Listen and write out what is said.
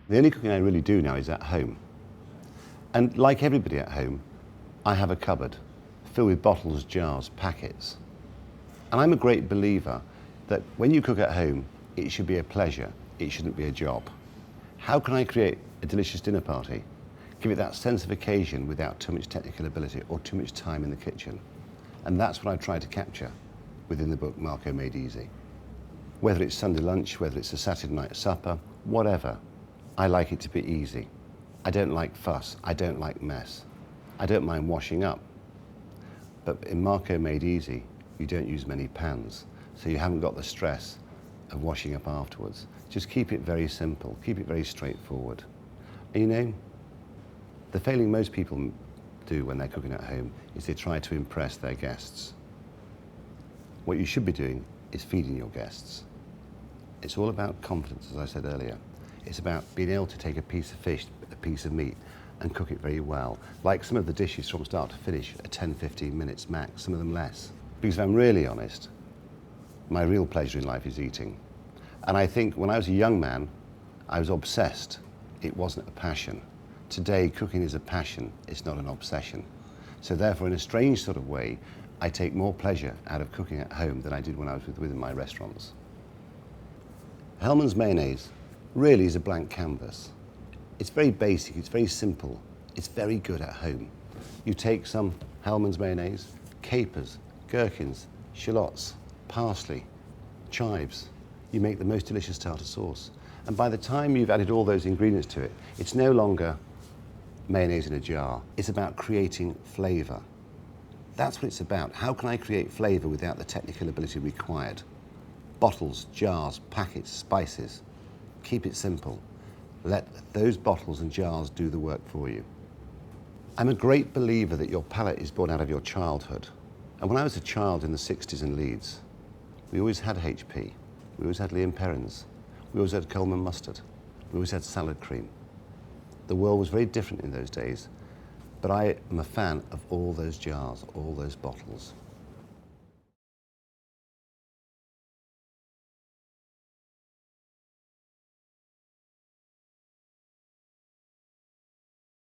The only cooking I really do now is at home. And like everybody at home, I have a cupboard filled with bottles, jars, packets. And I'm a great believer that when you cook at home, it should be a pleasure, it shouldn't be a job. How can I create a delicious dinner party? Give it that sense of occasion without too much technical ability or too much time in the kitchen. And that's what I try to capture within the book Marco Made Easy. Whether it's Sunday lunch, whether it's a Saturday night supper, whatever, I like it to be easy. I don't like fuss, I don't like mess. I don't mind washing up. But in Marco Made Easy, you don't use many pans, so you haven't got the stress of washing up afterwards. Just keep it very simple, keep it very straightforward. And you know, the failing most people do when they're cooking at home is they try to impress their guests. What you should be doing is feeding your guests. It's all about confidence, as I said earlier. It's about being able to take a piece of fish, a piece of meat, and cook it very well. Like some of the dishes from start to finish at 10, 15 minutes max, some of them less. Because if I'm really honest, my real pleasure in life is eating. And I think when I was a young man, I was obsessed. It wasn't a passion. Today, cooking is a passion, it's not an obsession. So therefore, in a strange sort of way, I take more pleasure out of cooking at home than I did when I was within my restaurants. Hellmann's mayonnaise really is a blank canvas. It's very basic, it's very simple, it's very good at home. You take some Hellmann's mayonnaise, capers, gherkins, shallots, parsley, chives. You make the most delicious tartar sauce. And by the time you've added all those ingredients to it, it's no longer mayonnaise in a jar. It's about creating flavour. That's what it's about. How can I create flavour without the technical ability required? Bottles, jars, packets, spices. Keep it simple. Let those bottles and jars do the work for you. I'm a great believer that your palate is born out of your childhood. And when I was a child in the 60s in Leeds, we always had HP. We always had Liam Perrins. We always had Coleman mustard. We always had salad cream. The world was very different in those days, but I am a fan of all those jars, all those bottles.